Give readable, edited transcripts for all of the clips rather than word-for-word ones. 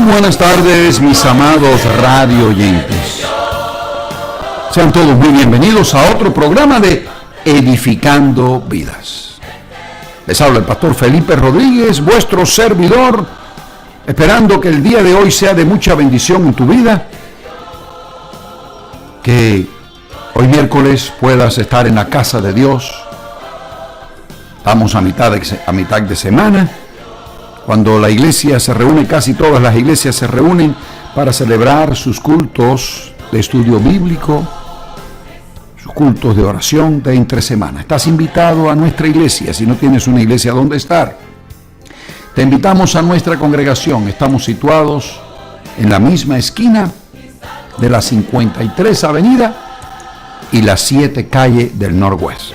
buenas tardes, mis amados radio oyentes. Sean todos muy bienvenidos a otro programa de Edificando Vidas. Les habla el pastor Felipe Rodríguez, vuestro servidor, esperando que el día de hoy sea de mucha bendición en tu vida, que hoy miércoles puedas estar en la casa de Dios. Estamos a mitad de semana, cuando la iglesia se reúne, casi todas las iglesias se reúnen para celebrar sus cultos de estudio bíblico, sus cultos de oración de entre semana. Estás invitado a nuestra iglesia, si no tienes una iglesia donde estar. Te invitamos a nuestra congregación. Estamos situados en la misma esquina de la 53 Avenida y la 7 Calle del Northwest.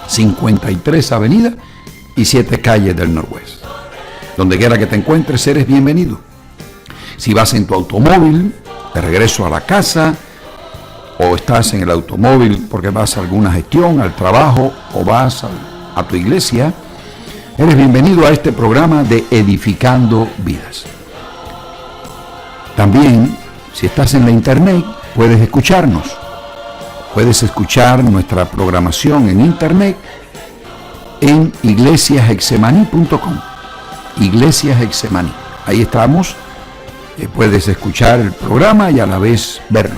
53 Avenida y 7 Calle del Northwest. Donde quiera que te encuentres, eres bienvenido. Si vas en tu automóvil, de regreso a la casa, o estás en el automóvil porque vas a alguna gestión, al trabajo, o vas a tu iglesia, eres bienvenido a este programa de Edificando Vidas. También, si estás en la internet, puedes escucharnos. Puedes escuchar nuestra programación en internet en iglesiashexemaní.com. Iglesias Hexemaní. Ahí estamos. Puedes escuchar el programa y a la vez verlo.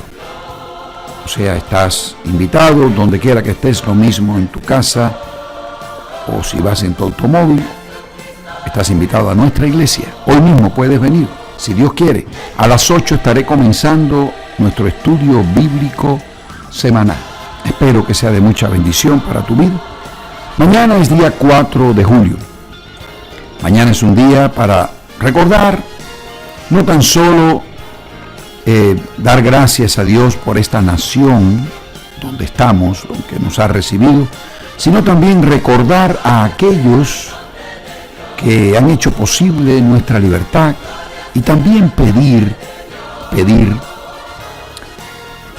O sea, estás invitado donde quiera que estés, lo mismo en tu casa o si vas en tu automóvil, estás invitado a nuestra iglesia. Hoy mismo puedes venir, si Dios quiere. A las 8 estaré comenzando nuestro estudio bíblico semanal. Espero que sea de mucha bendición para tu vida. Mañana es día 4 de julio. Mañana es un día para recordar, no tan solo dar gracias a Dios por esta nación donde estamos, lo que nos ha recibido, sino también recordar a aquellos que han hecho posible nuestra libertad y también pedir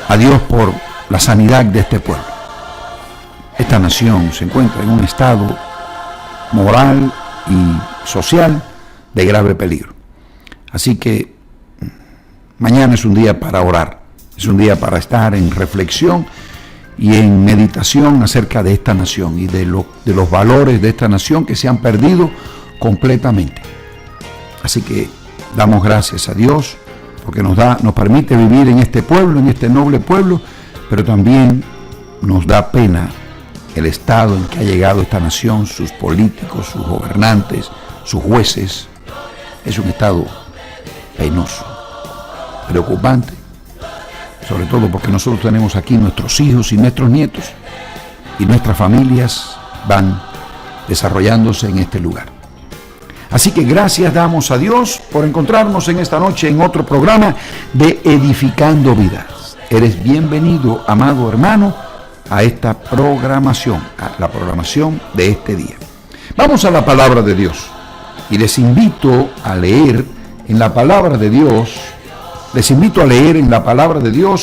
a Dios por la sanidad de este pueblo. Esta nación se encuentra en un estado moral y social de grave peligro. Así que mañana es un día para orar, es un día para estar en reflexión y en meditación acerca de esta nación y de los valores de esta nación que se han perdido completamente. Así que damos gracias a Dios porque nos permite vivir en este pueblo, en este noble pueblo, pero también nos da pena el estado en que ha llegado esta nación, sus políticos, sus gobernantes, sus jueces. Es un estado penoso, preocupante, sobre todo porque nosotros tenemos aquí nuestros hijos y nuestros nietos y nuestras familias van desarrollándose en este lugar. Así que gracias damos a Dios por encontrarnos en esta noche en otro programa de Edificando Vidas. Eres bienvenido, amado hermano, a esta programación, a la programación de este día. Vamos a la palabra de Dios y les invito a leer en la palabra de Dios,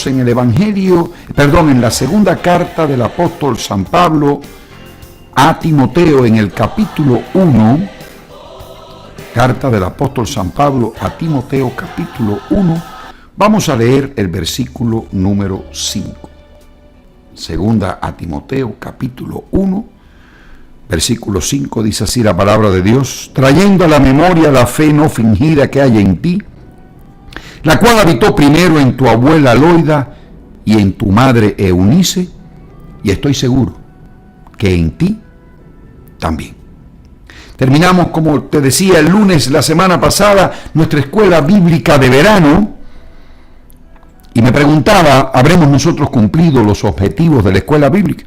en el Evangelio, en la segunda carta del apóstol San Pablo a Timoteo, en el capítulo 1, carta del apóstol San Pablo a Timoteo, capítulo 1, vamos a leer el versículo número 5. Segunda a Timoteo, capítulo 1, versículo 5, dice así la palabra de Dios: trayendo a la memoria la fe no fingida que hay en ti, la cual habitó primero en tu abuela Loida y en tu madre Eunice, y estoy seguro que en ti también. Terminamos, como te decía, el lunes, la semana pasada, nuestra escuela bíblica de verano, y me preguntaba, ¿habremos nosotros cumplido los objetivos de la escuela bíblica?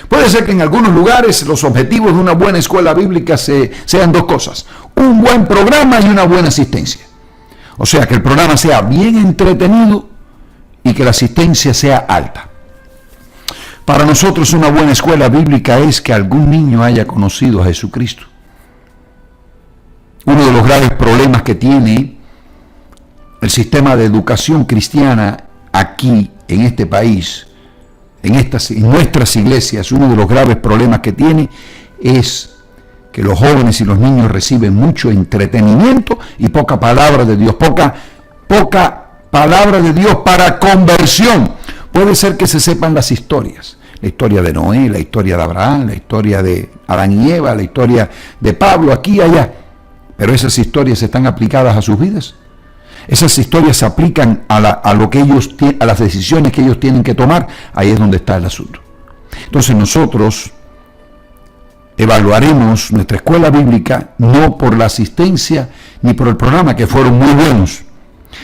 Puede ser que en algunos lugares los objetivos de una buena escuela bíblica sean dos cosas: un buen programa y una buena asistencia. O sea, que el programa sea bien entretenido y que la asistencia sea alta. Para nosotros una buena escuela bíblica es que algún niño haya conocido a Jesucristo. Uno de los graves problemas que tiene el sistema de educación cristiana aquí, en este país, en nuestras iglesias, uno de los graves problemas que tiene es que los jóvenes y los niños reciben mucho entretenimiento y poca palabra de Dios, poca palabra de Dios para conversión. Puede ser que se sepan las historias, la historia de Noé, la historia de Abraham, la historia de Adán y Eva, la historia de Pablo, aquí y allá, pero esas historias están aplicadas a sus vidas. Esas historias se aplican a las decisiones que ellos tienen que tomar. Ahí es donde está el asunto. Entonces nosotros evaluaremos nuestra escuela bíblica no por la asistencia ni por el programa, que fueron muy buenos,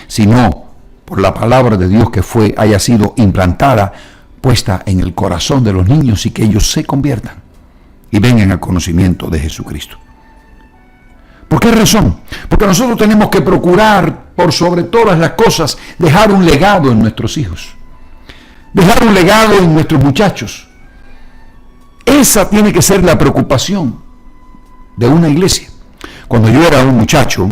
sino por la palabra de Dios que haya sido implantada, puesta en el corazón de los niños, y que ellos se conviertan y vengan al conocimiento de Jesucristo. ¿Por qué razón? Porque nosotros tenemos que procurar, por sobre todas las cosas, dejar un legado en nuestros hijos, dejar un legado en nuestros muchachos. Esa tiene que ser la preocupación de una iglesia. Cuando yo era un muchacho,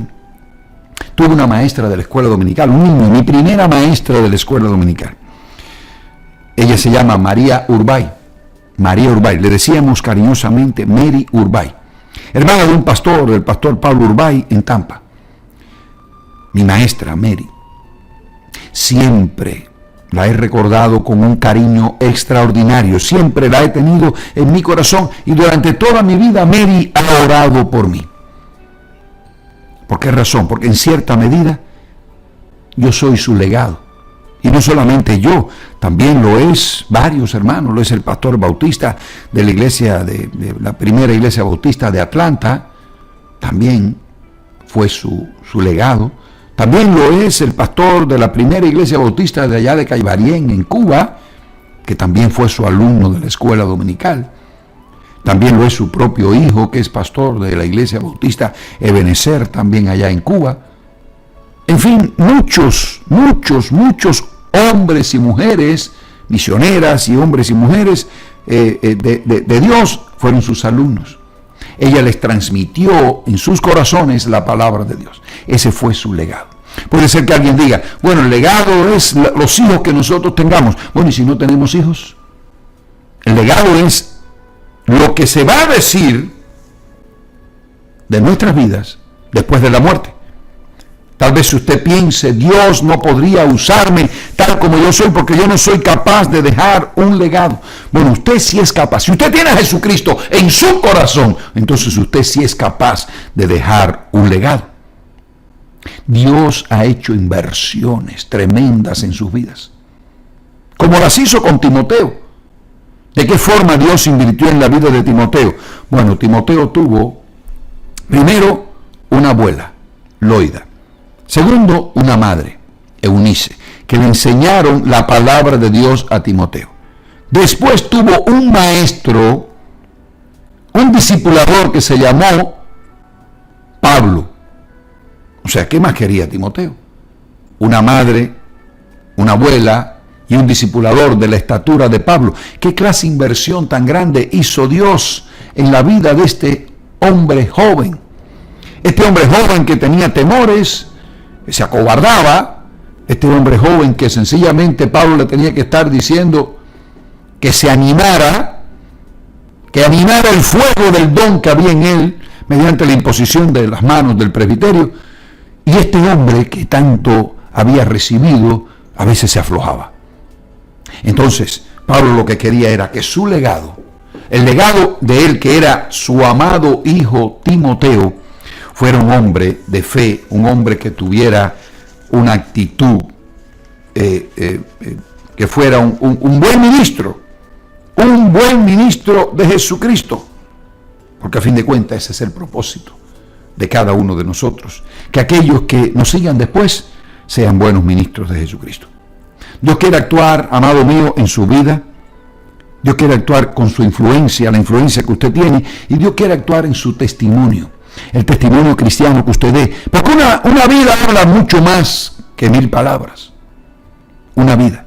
tuve una maestra de la escuela dominical, un niño, mi primera maestra de la escuela dominical. Ella se llama María Urbay. María Urbay, le decíamos cariñosamente Mary Urbay, hermana de un pastor, el pastor Pablo Urbay en Tampa. Mi maestra Mary, siempre la he recordado con un cariño extraordinario, siempre la he tenido en mi corazón, y durante toda mi vida Mary ha orado por mí. ¿Por qué razón? Porque en cierta medida yo soy su legado. Y no solamente yo, también lo es varios hermanos, lo es el pastor bautista de la iglesia, de la primera iglesia bautista de Atlanta, también fue su legado. También lo es el pastor de la primera iglesia bautista de allá de Caibarien, en Cuba, que también fue su alumno de la escuela dominical. También lo es su propio hijo, que es pastor de la iglesia bautista Ebenezer, también allá en Cuba. En fin, muchos hombres y mujeres, misioneras y hombres y mujeres de Dios fueron sus alumnos. Ella les transmitió en sus corazones la palabra de Dios. Ese fue su legado. Puede ser que alguien diga, bueno, el legado es los hijos que nosotros tengamos. Bueno, ¿y si no tenemos hijos? El legado es lo que se va a decir de nuestras vidas después de la muerte. Tal vez usted piense, Dios no podría usarme tal como yo soy porque yo no soy capaz de dejar un legado. Bueno, usted sí es capaz. Si usted tiene a Jesucristo en su corazón, entonces usted sí es capaz de dejar un legado. Dios ha hecho inversiones tremendas en sus vidas, como las hizo con Timoteo. ¿De qué forma Dios invirtió en la vida de Timoteo? Bueno, Timoteo tuvo, primero, una abuela, Loida. Segundo, una madre, Eunice, que le enseñaron la palabra de Dios a Timoteo. Después tuvo un maestro, un discipulador que se llamó Pablo. O sea, ¿qué más quería Timoteo? Una madre, una abuela y un discipulador de la estatura de Pablo. ¿Qué clase de inversión tan grande hizo Dios en la vida de este hombre joven? Este hombre joven que tenía temores, que se acobardaba, este hombre joven que sencillamente Pablo le tenía que estar diciendo que se animara, que animara el fuego del don que había en él mediante la imposición de las manos del presbiterio, y este hombre que tanto había recibido a veces se aflojaba. Entonces Pablo lo que quería era que su legado, el legado de él que era su amado hijo Timoteo, fuera un hombre de fe, un hombre que tuviera una actitud, que fuera un buen ministro de Jesucristo. Porque a fin de cuentas ese es el propósito de cada uno de nosotros, que aquellos que nos sigan después sean buenos ministros de Jesucristo. Dios quiere actuar, amado mío, en su vida. Dios quiere actuar con su influencia, la influencia que usted tiene, y Dios quiere actuar en su testimonio. El testimonio cristiano que usted dé, porque una vida habla mucho más que 1000 palabras. Una vida,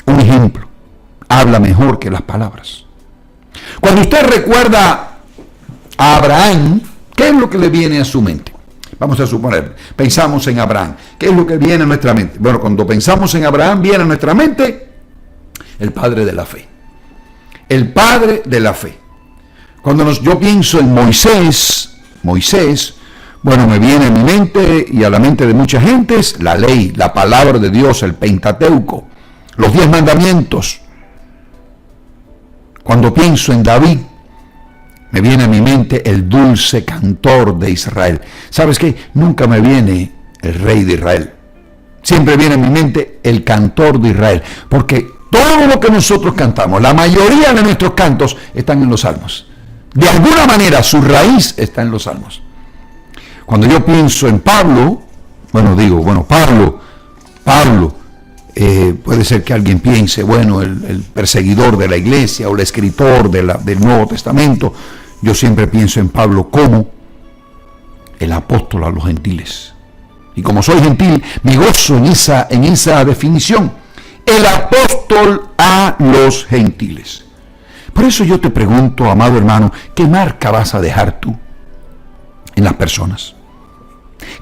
un ejemplo, habla mejor que las palabras. Cuando usted recuerda a Abraham, ¿qué es lo que le viene a su mente? Vamos a suponer, pensamos en Abraham, ¿qué es lo que viene a nuestra mente? Bueno, cuando pensamos en Abraham, viene a nuestra mente el padre de la fe. El padre de la fe. Yo pienso en Moisés, bueno, me viene a mi mente y a la mente de mucha gente la ley, la palabra de Dios, el Pentateuco, los 10 mandamientos. Cuando pienso en David, me viene a mi mente el dulce cantor de Israel. ¿Sabes qué? Nunca me viene el rey de Israel. Siempre viene a mi mente el cantor de Israel, porque todo lo que nosotros cantamos, la mayoría de nuestros cantos están en los salmos. De alguna manera su raíz está en los salmos. Cuando yo pienso en Pablo, Pablo, puede ser que alguien piense, el perseguidor de la iglesia o el escritor del Nuevo Testamento. Yo siempre pienso en Pablo como el apóstol a los gentiles. Y como soy gentil, me gozo en esa definición. El apóstol a los gentiles. Por eso yo te pregunto, amado hermano, ¿qué marca vas a dejar tú en las personas?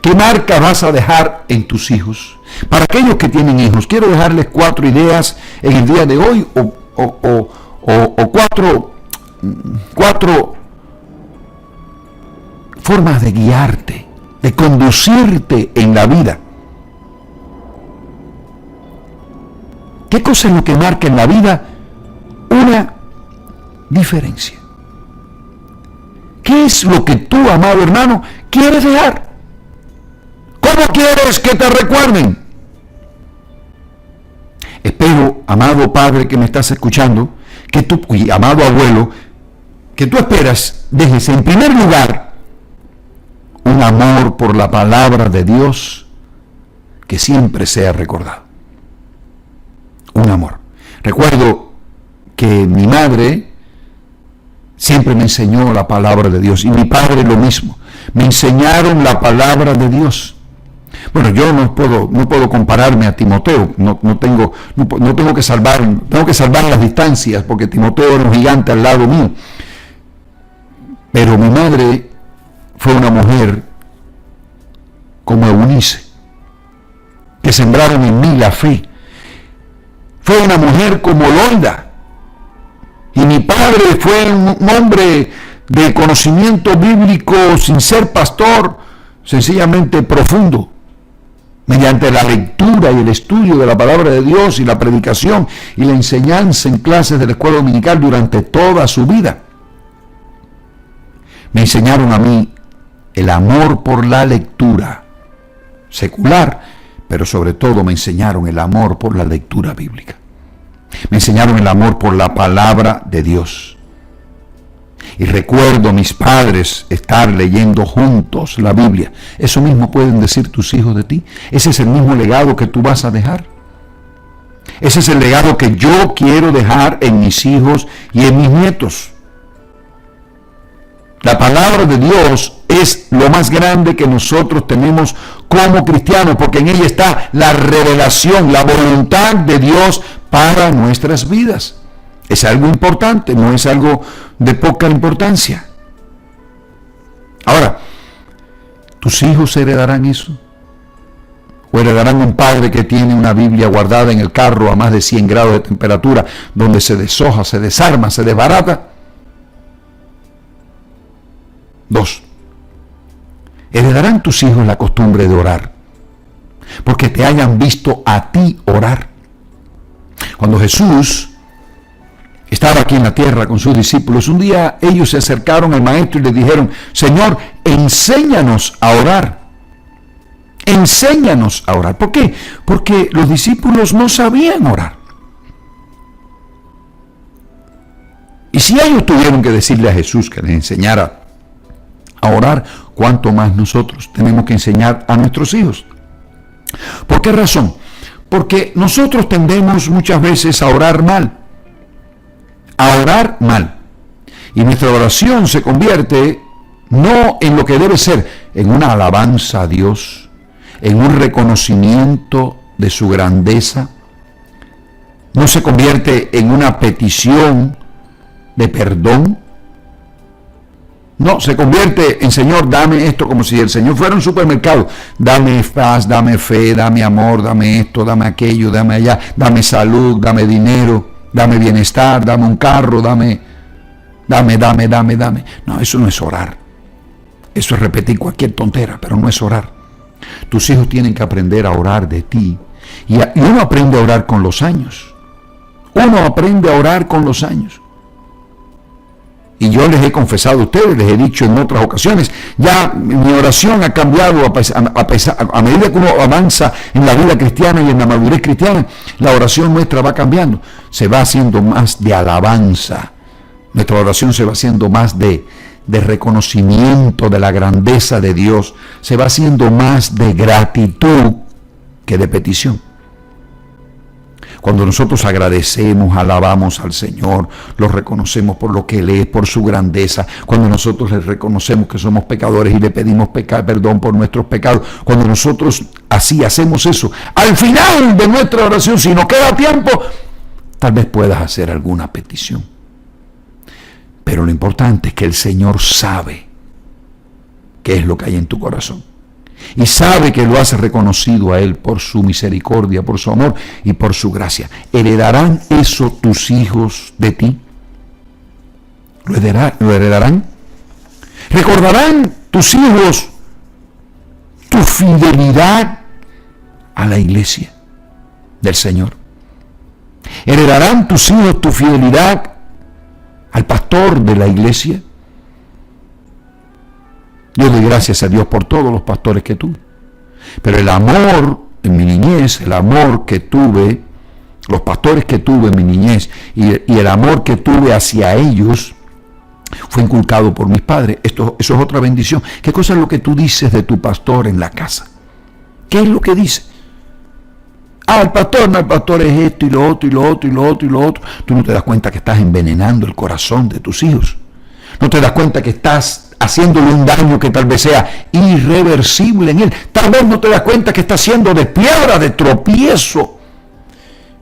¿Qué marca vas a dejar en tus hijos? Para aquellos que tienen hijos, quiero dejarles 4 ideas en el día de hoy, o cuatro formas de guiarte, de conducirte en la vida. ¿Qué cosa es lo que marca en la vida una diferencia? ¿Qué es lo que tú, amado hermano, quieres dejar? ¿Cómo quieres que te recuerden? Espero, amado padre que me estás escuchando, y amado abuelo, que tú esperas, dejes en primer lugar un amor por la palabra de Dios que siempre sea recordado. Un amor. Recuerdo que mi madre siempre me enseñó la palabra de Dios, y mi padre lo mismo. Me enseñaron la palabra de Dios. Bueno, yo no puedo compararme a Timoteo, tengo que salvar las distancias, porque Timoteo era un gigante al lado mío. Pero mi madre fue una mujer como Eunice, que sembraron en mí la fe. Fue una mujer como Loida. Y mi padre fue un hombre de conocimiento bíblico sin ser pastor, sencillamente profundo, mediante la lectura y el estudio de la palabra de Dios y la predicación y la enseñanza en clases de la escuela dominical durante toda su vida. Me enseñaron a mí el amor por la lectura secular, pero sobre todo me enseñaron el amor por la lectura bíblica. Me enseñaron el amor por la palabra de Dios. Y recuerdo a mis padres estar leyendo juntos la Biblia. Eso mismo pueden decir tus hijos de ti. Ese es el mismo legado que tú vas a dejar. Ese es el legado que yo quiero dejar en mis hijos y en mis nietos. La palabra de Dios es lo más grande que nosotros tenemos como cristianos, porque en ella está la revelación, la voluntad de Dios para nuestras vidas. Es algo importante, no es algo de poca importancia. Ahora, ¿tus hijos heredarán eso? ¿O heredarán un padre que tiene una Biblia guardada en el carro a más de 100 grados de temperatura, donde se deshoja, se desarma, se desbarata? 2. Heredarán tus hijos la costumbre de orar, porque te hayan visto a ti orar. Cuando Jesús estaba aquí en la tierra con sus discípulos, un día ellos se acercaron al maestro y le dijeron: Señor, enséñanos a orar. Enséñanos a orar. ¿Por qué? Porque los discípulos no sabían orar. Y si ellos tuvieron que decirle a Jesús que les enseñara a orar, ¿cuánto más nosotros tenemos que enseñar a nuestros hijos? ¿Por qué razón? Porque nosotros tendemos muchas veces a orar mal. Y nuestra oración se convierte no en lo que debe ser, en una alabanza a Dios, en un reconocimiento de su grandeza. No se convierte en una petición de perdón. No, se convierte en: Señor, dame esto, como si el Señor fuera un supermercado. Dame paz, dame fe, dame amor, dame esto, dame aquello, dame allá, dame salud, dame dinero, dame bienestar, dame un carro, dame Dame, dame, dame, dame. No, eso no es orar. Eso es repetir cualquier tontera, pero no es orar. Tus hijos tienen que aprender a orar de ti. Y uno aprende a orar con los años. Uno aprende a orar con los años. Y yo les he confesado a ustedes, les he dicho en otras ocasiones, ya mi oración ha cambiado a medida que uno avanza en la vida cristiana y en la madurez cristiana, la oración nuestra va cambiando. Se va haciendo más de alabanza. Nuestra oración se va haciendo más de reconocimiento de la grandeza de Dios. Se va haciendo más de gratitud que de petición. Cuando nosotros agradecemos, alabamos al Señor, lo reconocemos por lo que Él es, por su grandeza, cuando nosotros le reconocemos que somos pecadores y le pedimos perdón por nuestros pecados, cuando nosotros así hacemos eso, al final de nuestra oración, si nos queda tiempo, tal vez puedas hacer alguna petición. Pero lo importante es que el Señor sabe qué es lo que hay en tu corazón. Y sabe que lo has reconocido a Él por su misericordia, por su amor y por su gracia. ¿Heredarán eso tus hijos de ti? ¿Lo heredarán? ¿Recordarán tus hijos tu fidelidad a la iglesia del Señor? ¿Heredarán tus hijos tu fidelidad al pastor de la iglesia? Yo doy gracias a Dios por todos los pastores que tuve. Pero el amor en mi niñez, el amor que tuve, los pastores que tuve en mi niñez y el amor que tuve hacia ellos fue inculcado por mis padres. Eso es otra bendición. ¿Qué cosa es lo que tú dices de tu pastor en la casa? ¿Qué es lo que dices? El pastor es esto y lo otro y lo otro y lo otro y lo otro. Tú no te das cuenta que estás envenenando el corazón de tus hijos. No te das cuenta que estás haciéndole un daño que tal vez sea irreversible en él. Tal vez no te das cuenta que está haciendo de piedra de tropiezo.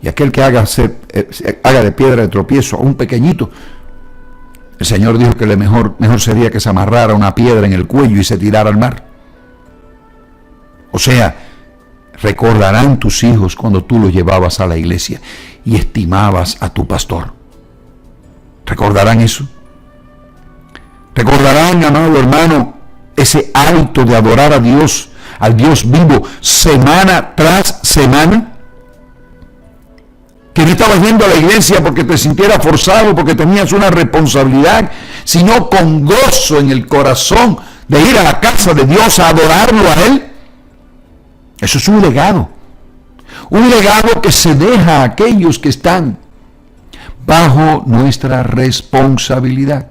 Y aquel que haga de piedra de tropiezo a un pequeñito, el Señor dijo que mejor sería que se amarrara una piedra en el cuello y se tirara al mar. O sea, recordarán tus hijos cuando tú los llevabas a la iglesia y estimabas a tu pastor. ¿Recordarán eso? Recordarán, amado hermano, ese hábito de adorar a Dios, al Dios vivo, semana tras semana. Que no estabas yendo a la iglesia porque te sintieras forzado, porque tenías una responsabilidad, sino con gozo en el corazón de ir a la casa de Dios a adorarlo a Él. Eso es un legado que se deja a aquellos que están bajo nuestra responsabilidad.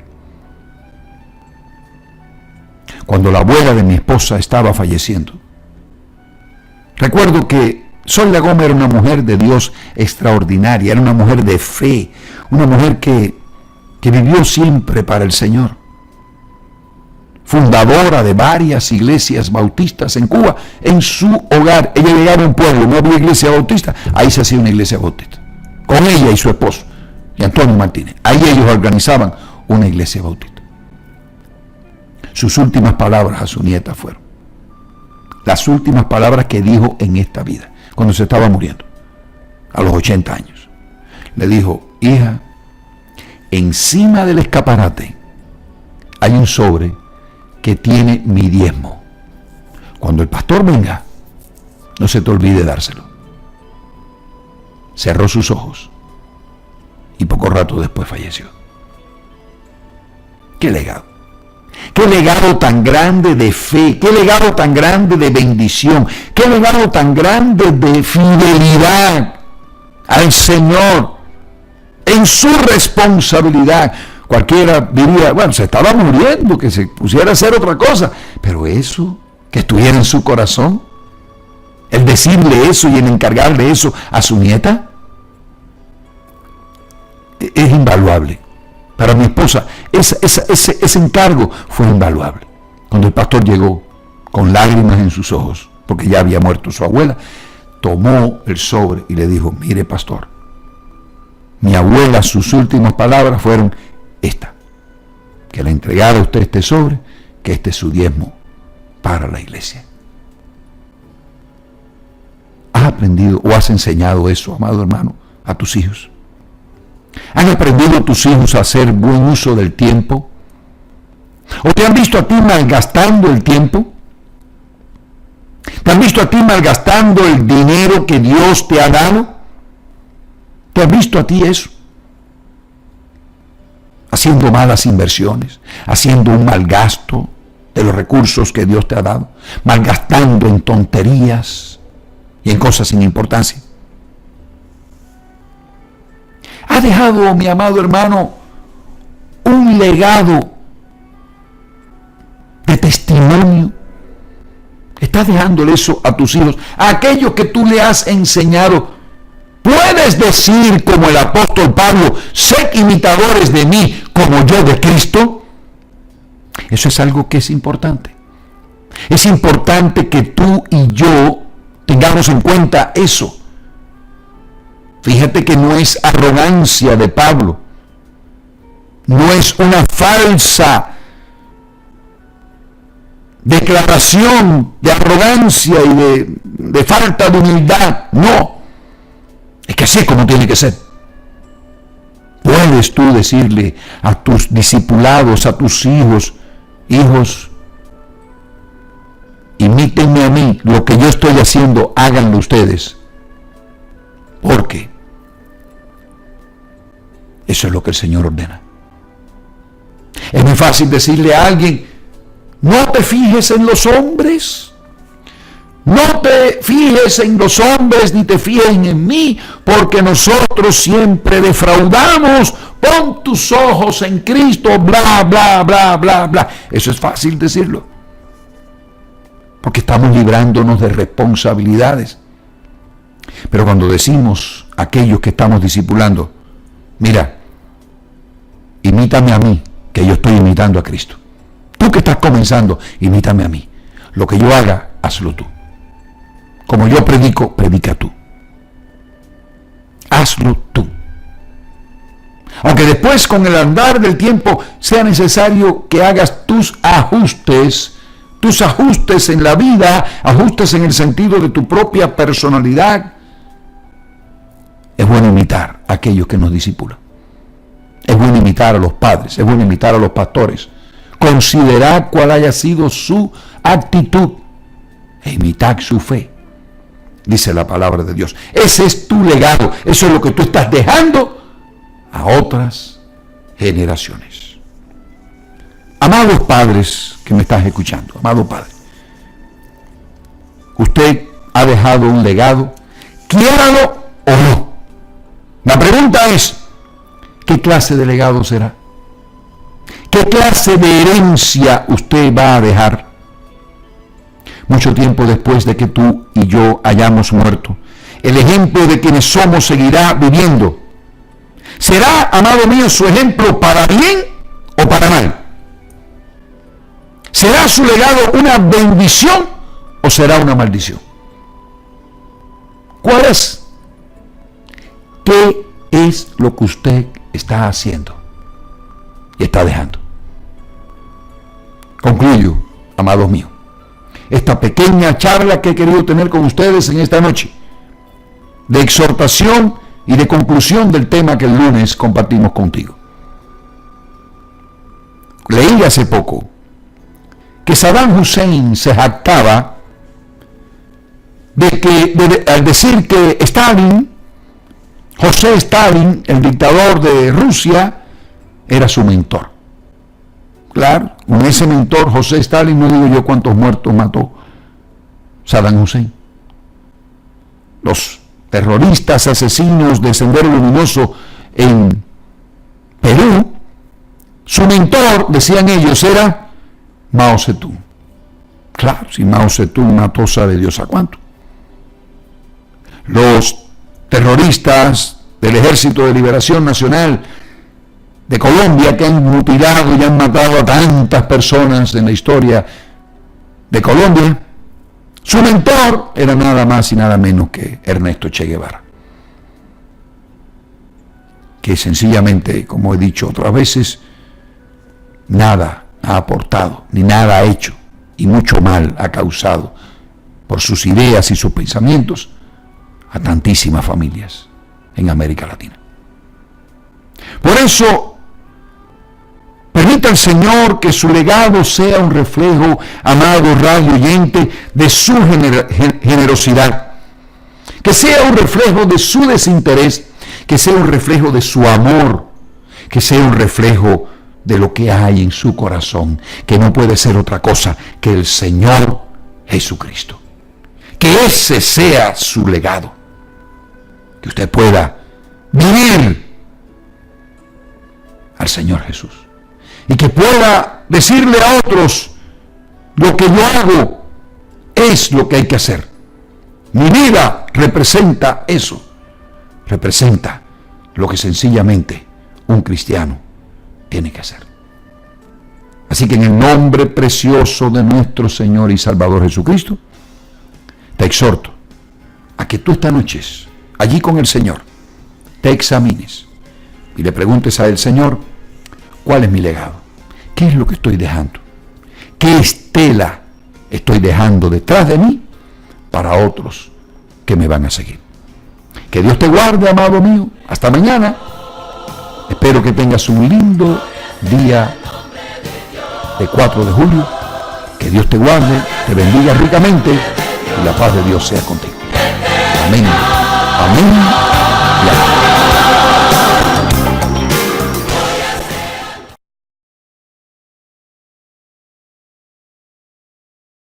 Cuando la abuela de mi esposa estaba falleciendo, recuerdo que Sonia Gómez era una mujer de Dios extraordinaria, era una mujer de fe, una mujer que vivió siempre para el Señor. Fundadora de varias iglesias bautistas en Cuba, en su hogar. Ella llegaba a un pueblo, no había iglesia bautista, ahí se hacía una iglesia bautista. Con ella y su esposo, y Antonio Martínez. Ahí ellos organizaban una iglesia bautista. Sus últimas palabras a su nieta fueron las últimas palabras que dijo en esta vida, cuando se estaba muriendo, a los 80 años. Le dijo: hija, encima del escaparate hay un sobre que tiene mi diezmo. Cuando el pastor venga, no se te olvide dárselo. Cerró sus ojos y poco rato después falleció. ¡Qué legado! ¡Qué legado tan grande de fe! ¡Qué legado tan grande de bendición! ¡Qué legado tan grande de fidelidad al Señor en su responsabilidad! Cualquiera diría, bueno, se estaba muriendo, que se pusiera a hacer otra cosa. Pero eso, que estuviera en su corazón, el decirle eso y el encargarle eso a su nieta, es invaluable. Para mi esposa, ese encargo fue invaluable. Cuando el pastor llegó con lágrimas en sus ojos, porque ya había muerto su abuela, tomó el sobre y le dijo: mire, pastor, mi abuela, sus últimas palabras fueron esta: que le entregara a usted este sobre, que este es su diezmo para la iglesia. ¿Has aprendido o has enseñado eso, amado hermano, a tus hijos? ¿Han aprendido tus hijos a hacer buen uso del tiempo? ¿O te han visto a ti malgastando el tiempo? ¿Te han visto a ti malgastando el dinero que Dios te ha dado? ¿Te has visto a ti eso? Haciendo malas inversiones, haciendo un mal gasto de los recursos que Dios te ha dado, malgastando en tonterías y en cosas sin importancia. Ha dejado, mi amado hermano, un legado de testimonio. Estás dejándole eso a tus hijos, a aquellos que tú le has enseñado. Puedes decir como el apóstol Pablo, sed imitadores de mí como yo de Cristo. Eso es algo que es importante. Es importante que tú y yo tengamos en cuenta eso. Fíjate que no es arrogancia de Pablo, no es una falsa declaración de arrogancia y de falta de humildad, no, es que así es como tiene que ser. Puedes tú decirle a tus discipulados, a tus hijos, imítenme a mí, lo que yo estoy haciendo, háganlo ustedes. ¿Por qué? Eso es lo que el Señor ordena. Es muy fácil decirle a alguien, no te fijes en los hombres, no te fijes en los hombres ni te fijes en mí, porque nosotros siempre defraudamos. Pon tus ojos en Cristo, bla, bla, bla, bla, bla. Eso es fácil decirlo, porque estamos librándonos de responsabilidades. Pero cuando decimos a aquellos que estamos discipulando, mira, imítame a mí, que yo estoy imitando a Cristo. Tú que estás comenzando, imítame a mí. Lo que yo haga, hazlo tú. Como yo predico, predica tú. Hazlo tú. Aunque después, con el andar del tiempo, sea necesario que hagas tus ajustes en la vida, ajustes en el sentido de tu propia personalidad. Es bueno imitar a aquellos que nos discipulan. Es bueno imitar a los padres, es bueno imitar a los pastores. Considerad cuál haya sido su actitud e imitad su fe, dice la palabra de Dios. Ese es tu legado, eso es lo que tú estás dejando a otras generaciones. Amados padres que me estás escuchando, amado padre, usted ha dejado un legado, quiéralo o no. La pregunta es, ¿qué clase de legado será? ¿Qué clase de herencia usted va a dejar? Mucho tiempo después de que tú y yo hayamos muerto, el ejemplo de quienes somos seguirá viviendo. ¿Será, amado mío, su ejemplo para bien o para mal? ¿Será su legado una bendición o será una maldición? ¿Cuál es? ¿Qué es lo que usted está haciendo y está dejando? Concluyo, amados míos, esta pequeña charla que he querido tener con ustedes en esta noche, de exhortación y de conclusión del tema que el lunes compartimos contigo. Leí hace poco que Saddam Hussein se jactaba al decir que José Stalin, el dictador de Rusia, era su mentor. Claro, con ese mentor, José Stalin, no digo yo cuántos muertos mató Saddam Hussein. Los terroristas asesinos de Sendero Luminoso en Perú, su mentor, decían ellos, era Mao Zedong. Claro, si Mao Zedong mató, sabe Dios a cuánto. Los terroristas del Ejército de Liberación Nacional de Colombia, que han mutilado y han matado a tantas personas en la historia de Colombia, su mentor era nada más y nada menos que Ernesto Che Guevara, que sencillamente, como he dicho otras veces, nada ha aportado, ni nada ha hecho, y mucho mal ha causado por sus ideas y sus pensamientos a tantísimas familias en América Latina. Por eso, permita al Señor que su legado sea un reflejo, amado radio oyente, de su generosidad. Que sea un reflejo de su desinterés, que sea un reflejo de su amor, que sea un reflejo de lo que hay en su corazón, que no puede ser otra cosa que el Señor Jesucristo. Que ese sea su legado. Que usted pueda vivir al Señor Jesús. Y que pueda decirle a otros, lo que yo hago es lo que hay que hacer. Mi vida representa eso. Representa lo que sencillamente un cristiano tiene que hacer. Así que en el nombre precioso de nuestro Señor y Salvador Jesucristo, te exhorto a que tú esta noche, allí con el Señor, te examines y le preguntes a él: Señor, ¿cuál es mi legado? ¿Qué es lo que estoy dejando? ¿Qué estela estoy dejando detrás de mí para otros que me van a seguir? Que Dios te guarde, amado mío. Hasta mañana. Espero que tengas un lindo día de 4 de julio. Que Dios te guarde, te bendiga ricamente y la paz de Dios sea contigo. Amén. Amén. Y amén.